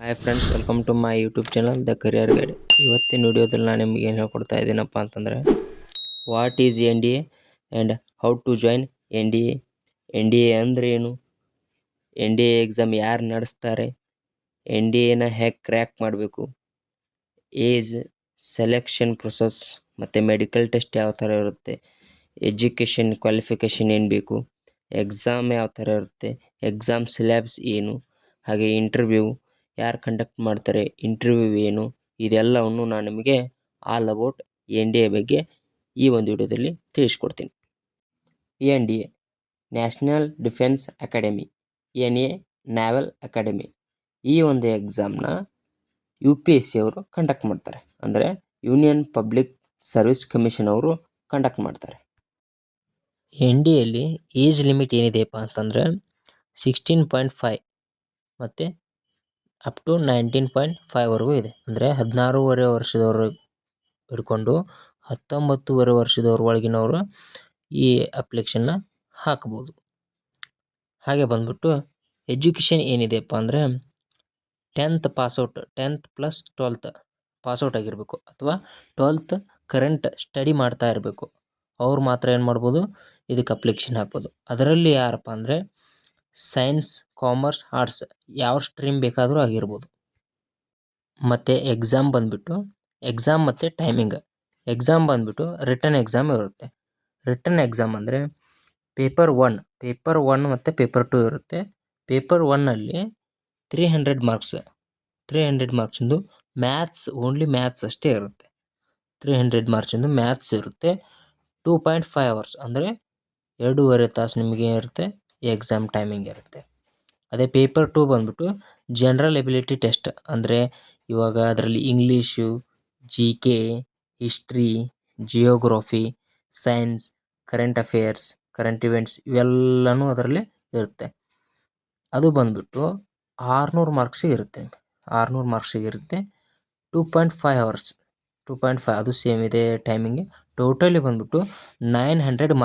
Hi friends, welcome to my YouTube channel the career guide. ಇವತ್ತಿನ ವಿಡಿಯೋದಲ್ಲಿ ನಾನು ನಿಮಗೆ ಏನು ಹೇಳ್ಕೊಡ್ತಾ ಇದ್ದೀನಪ್ಪ ಅಂತಂದರೆ, what is N D A and how to join N D A. N D A ಅಂದರೆ ಏನು, ಎನ್ ಡಿ ಎ ಎಕ್ಸಾಮ್ ಯಾರು ನಡೆಸ್ತಾರೆ, ಎನ್ ಡಿ ಎನ ಹೇಗೆ ಕ್ರ್ಯಾಕ್ ಮಾಡಬೇಕು, ಏಜ್ ಸೆಲೆಕ್ಷನ್ ಪ್ರೊಸೆಸ್ ಮತ್ತು ಮೆಡಿಕಲ್ ಟೆಸ್ಟ್ ಯಾವ ಥರ ಇರುತ್ತೆ, ಎಜುಕೇಷನ್ ಕ್ವಾಲಿಫಿಕೇಷನ್ ಏನು ಬೇಕು, ಎಕ್ಸಾಮ್ ಯಾವ ಥರ ಇರುತ್ತೆ, ಎಕ್ಸಾಮ್ ಸಿಲೆಬಸ್ ಏನು, ಹಾಗೆ ಇಂಟರ್ವ್ಯೂ ಯಾರು ಕಂಡಕ್ಟ್ ಮಾಡ್ತಾರೆ, ಇಂಟರ್ವ್ಯೂ ಏನು, ಇದೆಲ್ಲವನ್ನು ನಾನು ನಿಮಗೆ all about N D A ಬಗ್ಗೆ ಈ ಒಂದು ವಿಡಿಯೋದಲ್ಲಿ ತಿಳಿಸ್ಕೊಡ್ತೀನಿ. N D A national defence academy, N A ನ್ಯಾವಲ್ academy. ಈ ಒಂದು ಎಕ್ಸಾಮ್ನ UPSC ಅವರು ಕಂಡಕ್ಟ್ ಮಾಡ್ತಾರೆ, ಅಂದರೆ ಯೂನಿಯನ್ ಪಬ್ಲಿಕ್ ಸರ್ವಿಸ್ ಕಮಿಷನ್ ಅವರು ಕಂಡಕ್ಟ್ ಮಾಡ್ತಾರೆ. ಎನ್ ಡಿ ಎಲ್ಲಿ ಏಜ್ ಲಿಮಿಟ್ ಏನಿದೆಯಪ್ಪ ಅಂತಂದರೆ 16.5 ಮತ್ತು ಅಪ್ ಟು 19.5ವರೆಗೂ ಇದೆ. ಅಂದರೆ 16.5 ವರ್ಷದವರು ಹಿಡ್ಕೊಂಡು 19.5 ವರ್ಷದವ್ರ ಒಳಗಿನವರು ಈ ಅಪ್ಲಿಕೇಶನ್ನ ಹಾಕ್ಬೋದು. ಹಾಗೆ ಬಂದ್ಬಿಟ್ಟು ಎಜುಕೇಷನ್ ಏನಿದೆಯಪ್ಪ ಅಂದರೆ 10th pass out, 10th + 12th pass out ಆಗಿರಬೇಕು, ಅಥವಾ 12th ಕರೆಂಟ್ ಸ್ಟಡಿ ಮಾಡ್ತಾ ಇರಬೇಕು. ಅವ್ರು ಮಾತ್ರ ಏನು ಮಾಡ್ಬೋದು, ಇದಕ್ಕೆ ಅಪ್ಲಿಕೇಶನ್ ಹಾಕ್ಬೋದು. ಅದರಲ್ಲಿ ಯಾರಪ್ಪ ಅಂದರೆ ಸೈನ್ಸ್, ಕಾಮರ್ಸ್, ಆರ್ಟ್ಸ್ ಯಾವ ಸ್ಟ್ರೀಮ್ ಬೇಕಾದರೂ ಆಗಿರ್ಬೋದು. ಮತ್ತು ಎಕ್ಸಾಮ್ ಬಂದುಬಿಟ್ಟು ಎಕ್ಸಾಮ್ ಮತ್ತು ಟೈಮಿಂಗ್. ಎಕ್ಸಾಮ್ ಬಂದುಬಿಟ್ಟು ರಿಟರ್ನ್ ಎಕ್ಸಾಮ್ ಇರುತ್ತೆ. ರಿಟರ್ನ್ ಎಕ್ಸಾಮ್ ಅಂದರೆ ಪೇಪರ್ 1 ಮತ್ತು ಪೇಪರ್ 2 ಇರುತ್ತೆ. ಪೇಪರ್ 1ನಲ್ಲಿ 300 ಮಾರ್ಕ್ಸಿಂದು ಮ್ಯಾಥ್ಸ್, ಓನ್ಲಿ ಮ್ಯಾಥ್ಸ್ ಅಷ್ಟೇ ಇರುತ್ತೆ. 300 ಮಾರ್ಕ್ಸಿಂದು ಮ್ಯಾಥ್ಸ್ ಇರುತ್ತೆ. 2.5 hours ಅಂದರೆ 2.5 ತಾಸು ನಿಮಗೆ ಇರುತ್ತೆ ಎಕ್ಸಾಮ್ ಟೈಮಿಂಗ್ ಇರುತ್ತೆ. ಅದೇ ಪೇಪರ್ 2 ಬಂದುಬಿಟ್ಟು ಜನರಲ್ ಎಬಿಲಿಟಿ ಟೆಸ್ಟ್. ಅಂದರೆ ಇವಾಗ ಅದರಲ್ಲಿ English, GK, history, geography, science, current affairs, current events ಇವೆಲ್ಲನೂ ಅದರಲ್ಲಿ ಇರುತ್ತೆ. ಅದು ಬಂದುಬಿಟ್ಟು 600 ಮಾರ್ಕ್ಸಿಗೆ ಇರುತ್ತೆ. 600 ಮಾರ್ಕ್ಸಿಗೆ ಇರುತ್ತೆ. 2.5 hours, 2.5 ಅದು ಸೇಮ್ ಇದೆ ಟೈಮಿಂಗ್. ಟೋಟಲಿ ಬಂದುಬಿಟ್ಟು 900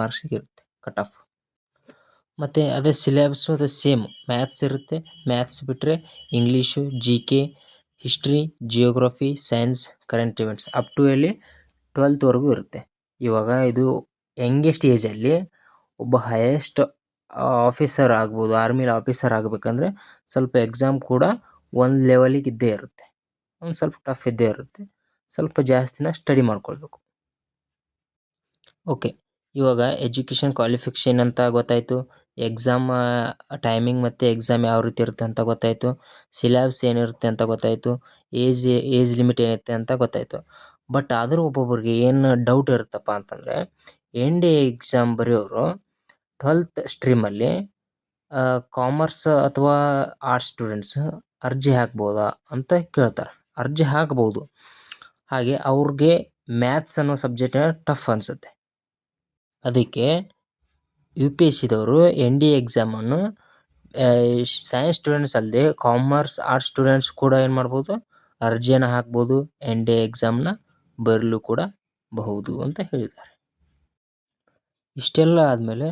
ಮಾರ್ಕ್ಸಿಗೆ ಇರುತ್ತೆ ಕಟ್ ಆಫ್. ಮತ್ತು ಅದೇ ಸಿಲೆಬಸ್ಸು ಅದು ಸೇಮ್ ಮ್ಯಾಥ್ಸ್ ಇರುತ್ತೆ. ಮ್ಯಾಥ್ಸ್ ಬಿಟ್ಟರೆ English, GK, history, geography, science, current events up to 12th ಇರುತ್ತೆ. ಇವಾಗ ಇದು ಯಂಗೆಸ್ಟ್ ಏಜಲ್ಲಿ ಒಬ್ಬ ಹೈಯೆಸ್ಟ್ ಆಫೀಸರ್ ಆಗ್ಬೋದು, ಆರ್ಮಿಲಿ ಆಫೀಸರ್ ಆಗಬೇಕಂದ್ರೆ ಸ್ವಲ್ಪ ಎಕ್ಸಾಮ್ ಕೂಡ ಒಂದು ಲೆವೆಲಿಗೆ ಇದ್ದೇ ಇರುತ್ತೆ, ಒಂದು ಸ್ವಲ್ಪ ಟಫ್ ಇದ್ದೇ ಇರುತ್ತೆ. ಸ್ವಲ್ಪ ಜಾಸ್ತಿನ ಸ್ಟಡಿ ಮಾಡ್ಕೊಳ್ಬೇಕು. ಓಕೆ, ಇವಾಗ ಎಜುಕೇಷನ್ ಕ್ವಾಲಿಫಿಕೇಷನ್ ಅಂತ ಗೊತ್ತಾಯಿತು, ಎಕ್ಸಾಮ್ ಟೈಮಿಂಗ್ ಮತ್ತು ಎಕ್ಸಾಮ್ ಯಾವ ರೀತಿ ಇರುತ್ತೆ ಅಂತ ಗೊತ್ತಾಯಿತು, ಸಿಲೆಬಸ್ ಏನಿರುತ್ತೆ ಅಂತ ಗೊತ್ತಾಯಿತು, ಏಜ್ ಲಿಮಿಟ್ ಏನಿರುತ್ತೆ ಅಂತ ಗೊತ್ತಾಯಿತು. ಬಟ್ ಆದರೂ ಒಬ್ಬೊಬ್ರಿಗೆ ಏನು ಡೌಟ್ ಇರುತ್ತಪ್ಪ ಅಂತಂದರೆ, ಎನ್ ಡಿ ಎ ಎಕ್ಸಾಮ್ ಬರೆಯೋರು 12th ಸ್ಟ್ರೀಮಲ್ಲಿ ಕಾಮರ್ಸ್ ಅಥವಾ ಆರ್ಟ್ಸ್ ಸ್ಟೂಡೆಂಟ್ಸ್ ಅರ್ಜಿ ಹಾಕ್ಬೋದಾ ಅಂತ ಕೇಳ್ತಾರೆ. ಅರ್ಜಿ ಹಾಕ್ಬೋದು. ಹಾಗೆ ಅವ್ರಿಗೆ ಮ್ಯಾಥ್ಸ್ ಅನ್ನೋ ಸಬ್ಜೆಕ್ಟ್ ಟಫ್ ಅನಿಸುತ್ತೆ. ಅದಕ್ಕೆ UPSCದವರು ಎನ್ ಡಿ ಎ ಎಕ್ಸಾಮನ್ನು ಸೈನ್ಸ್ ಸ್ಟೂಡೆಂಟ್ಸ್ ಅಲ್ಲದೆ ಕಾಮರ್ಸ್, ಆರ್ಟ್ಸ್ ಸ್ಟೂಡೆಂಟ್ಸ್ ಕೂಡ ಏನು ಮಾಡ್ಬೋದು, ಅರ್ಜಿಯನ್ನು ಹಾಕ್ಬೋದು, ಎನ್ ಡಿ ಎ ಎಕ್ಸಾಮ್ನ ಬರಲು ಕೂಡ ಬಹುದು ಅಂತ ಹೇಳಿದ್ದಾರೆ. ಇಷ್ಟೆಲ್ಲ ಆದಮೇಲೆ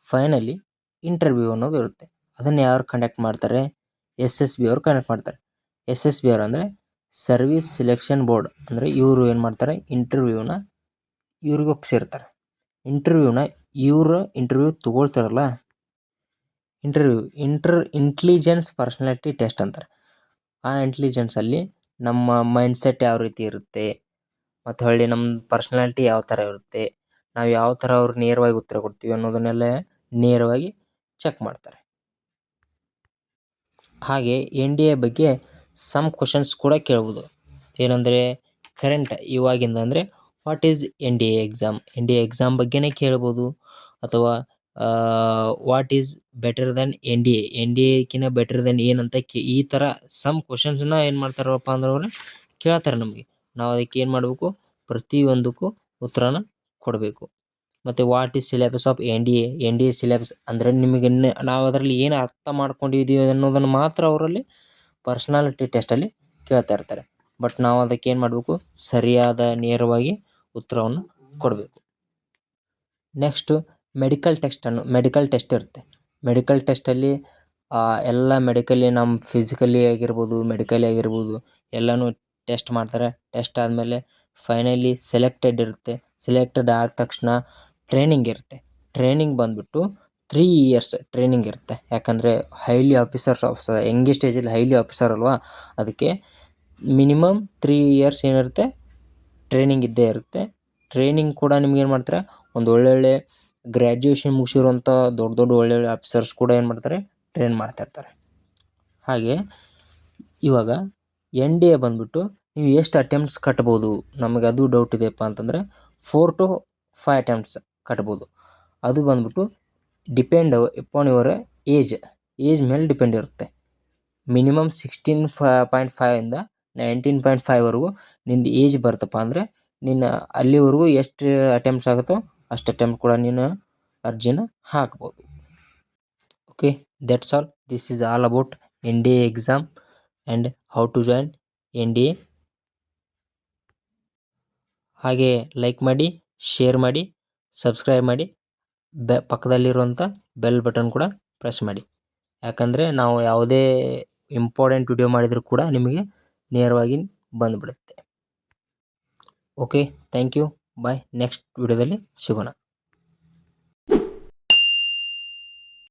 ಫೈನಲಿ ಇಂಟರ್ವ್ಯೂ ಅನ್ನೋದು ಇರುತ್ತೆ. ಅದನ್ನು ಯಾರು ಕಂಡಕ್ಟ್ ಮಾಡ್ತಾರೆ, SSB ಅವರು ಕಂಡಕ್ಟ್ ಮಾಡ್ತಾರೆ. SSB ಅವರು ಅಂದರೆ ಸರ್ವಿಸ್ ಸೆಲೆಕ್ಷನ್ ಬೋರ್ಡ್. ಅಂದರೆ ಇವರು ಏನು ಮಾಡ್ತಾರೆ, ಇಂಟರ್ವ್ಯೂನ ಇವ್ರಿಗೆ ಒಪ್ಪಿಸಿರ್ತಾರೆ. ಇಂಟರ್ವ್ಯೂ ತೊಗೊಳ್ತಾರಲ್ಲ, ಇಂಟೆಲಿಜೆನ್ಸ್ ಪರ್ಸನಾಲಿಟಿ ಟೆಸ್ಟ್ ಅಂತಾರೆ. ಆ ಇಂಟೆಲಿಜೆನ್ಸಲ್ಲಿ ನಮ್ಮ ಮೈಂಡ್ಸೆಟ್ ಯಾವ ರೀತಿ ಇರುತ್ತೆ, ಮತ್ತು ಹೊಳ್ಳಿ ನಮ್ಮ ಪರ್ಸ್ನಾಲಿಟಿ ಯಾವ ಥರ ಇರುತ್ತೆ, ನಾವು ಯಾವ ಥರ ಅವ್ರಿಗೆ ನೇರವಾಗಿ ಉತ್ತರ ಕೊಡ್ತೀವಿ ಅನ್ನೋದನ್ನೆಲ್ಲ ನೇರವಾಗಿ ಚೆಕ್ ಮಾಡ್ತಾರೆ. ಹಾಗೆ ಎನ್ ಡಿ ಎ ಬಗ್ಗೆ ಸಮ್ ಕ್ವಶನ್ಸ್ ಕೂಡ ಕೇಳ್ಬೋದು. ಏನಂದರೆ ಕರೆಂಟ್ ಇವಾಗಿಂದ ಅಂದರೆ what is N D A exam, N D A exam ಬಗ್ಗೆನೇ ಕೇಳ್ಬೋದು. ಅಥವಾ what is better than N D ಎಕ್ಕಿಂತ ಬೆಟರ್ ದೆನ್ ಏನಂತ ಈ ಥರ ಸಮ್ ಕ್ವಶನ್ಸನ್ನ ಏನು ಮಾಡ್ತಾರಪ್ಪ ಅಂದ್ರೆ ಅವರು ಕೇಳ್ತಾರೆ ನಮಗೆ. ನಾವು ಅದಕ್ಕೆ ಏನು ಮಾಡಬೇಕು, ಪ್ರತಿಯೊಂದಕ್ಕೂ ಉತ್ತರನ ಕೊಡಬೇಕು. ಮತ್ತು what is syllabus of N D A syllabus ಅಂದರೆ ನಿಮಗೆ ನಾವು ಅದರಲ್ಲಿ ಏನು ಅರ್ಥ ಮಾಡ್ಕೊಂಡಿದ್ದೀವಿ ಅನ್ನೋದನ್ನು ಮಾತ್ರ ಅವರಲ್ಲಿ ಪರ್ಸ್ನಾಲಿಟಿ ಟೆಸ್ಟಲ್ಲಿ ಕೇಳ್ತಾ ಇರ್ತಾರೆ. ಬಟ್ ನಾವು ಅದಕ್ಕೆ ಏನು ಮಾಡಬೇಕು, ಸರಿಯಾದ ನೇರವಾಗಿ ಉತ್ತರವನ್ನು ಕೊಡಬೇಕು. ನೆಕ್ಸ್ಟು ಮೆಡಿಕಲ್ ಟೆಸ್ಟ್ ಇರುತ್ತೆ. ಮೆಡಿಕಲ್ ಟೆಸ್ಟಲ್ಲಿ ಎಲ್ಲ ಮೆಡಿಕಲಿ ನಮ್ಮ ಫಿಸಿಕಲಿ ಆಗಿರ್ಬೋದು, ಮೆಡಿಕಲಿ ಆಗಿರ್ಬೋದು ಎಲ್ಲನೂ ಟೆಸ್ಟ್ ಮಾಡ್ತಾರೆ. ಟೆಸ್ಟ್ ಆದಮೇಲೆ ಫೈನಲಿ ಸೆಲೆಕ್ಟೆಡ್ ಇರುತ್ತೆ. ಸೆಲೆಕ್ಟೆಡ್ ಆದ ತಕ್ಷಣ ಟ್ರೈನಿಂಗ್ ಇರುತ್ತೆ. ಟ್ರೈನಿಂಗ್ ಬಂದುಬಿಟ್ಟು 3 ಇಯರ್ಸ್ ಟ್ರೈನಿಂಗ್ ಇರುತ್ತೆ. ಯಾಕಂದರೆ ಹೈಲಿ ಆಫೀಸರ್ಸ್ ಯಂಗೆಸ್ಟ್ ಏಜಲ್ಲಿ ಹೈಲಿ ಆಫೀಸರ್ ಅಲ್ವಾ, ಅದಕ್ಕೆ ಮಿನಿಮಮ್ 3 ಇಯರ್ಸ್ ಏನಿರುತ್ತೆ ಟ್ರೈನಿಂಗ್ ಇದ್ದೇ ಇರುತ್ತೆ. ಟ್ರೈನಿಂಗ್ ಕೂಡ ನಿಮ್ಗೇನು ಮಾಡ್ತಾರೆ, ಒಂದು ಒಳ್ಳೊಳ್ಳೆ ಗ್ರ್ಯಾಜುಯೇಷನ್ ಮುಗಿಸಿರುವಂಥ ದೊಡ್ಡ ಒಳ್ಳೊಳ್ಳೆ ಆಫೀಸರ್ಸ್ ಕೂಡ ಏನು ಮಾಡ್ತಾರೆ, ಟ್ರೈನ್ ಮಾಡ್ತಾ ಇರ್ತಾರೆ. ಹಾಗೆ ಇವಾಗ NDA ಬಂದುಬಿಟ್ಟು ನೀವು ಎಷ್ಟು ಅಟೆಂಪ್ಟ್ಸ್ ಕಟ್ಬೋದು, ನಮಗೆ ಅದು ಡೌಟ್ ಇದೆಯಪ್ಪ ಅಂತಂದರೆ 4 to 5 ಅಟೆಂಪ್ಟ್ಸ್ ಕಟ್ಬೋದು. ಅದು ಬಂದುಬಿಟ್ಟು ಡಿಪೆಂಡ್ ಅಪಾನ್ ಯುವರ್ ಏಜ್ ಮೇಲೆ ಡಿಪೆಂಡ್ ಇರುತ್ತೆ. ಮಿನಿಮಮ್ 16.5 19.5ವರೆಗೂ ನಿಂದು ಏಜ್ ಬರ್ತಪ್ಪ ಅಂದರೆ ನಿನ್ನ ಅಲ್ಲಿವರೆಗೂ ಎಷ್ಟು ಅಟೆಂಪ್ಟ್ಸ್ ಆಗುತ್ತೋ ಅಷ್ಟು ಅಟೆಂಪ್ಟ್ ಕೂಡ ನೀನು ಅರ್ಜಿನ ಹಾಕ್ಬೋದು. Okay, that's all. This is all about NDA exam and how to join NDA. ಹಾಗೆ ಲೈಕ್ ಮಾಡಿ, ಶೇರ್ ಮಾಡಿ, ಸಬ್ಸ್ಕ್ರೈಬ್ ಮಾಡಿ, ಪಕ್ಕದಲ್ಲಿರುವಂಥ ಬೆಲ್ ಬಟನ್ ಕೂಡ ಪ್ರೆಸ್ ಮಾಡಿ. ಯಾಕಂದರೆ ನಾವು ಯಾವುದೇ ಇಂಪಾರ್ಟೆಂಟ್ ವಿಡಿಯೋ ಮಾಡಿದರೂ ಕೂಡ ನಿಮಗೆ ನೇರವಾಗಿ ಬಂದುಬಿಡುತ್ತೆ. Okay, thank you. Bye. Next ವಿಡಿಯೋದಲ್ಲಿ ಸಿಗೋಣ.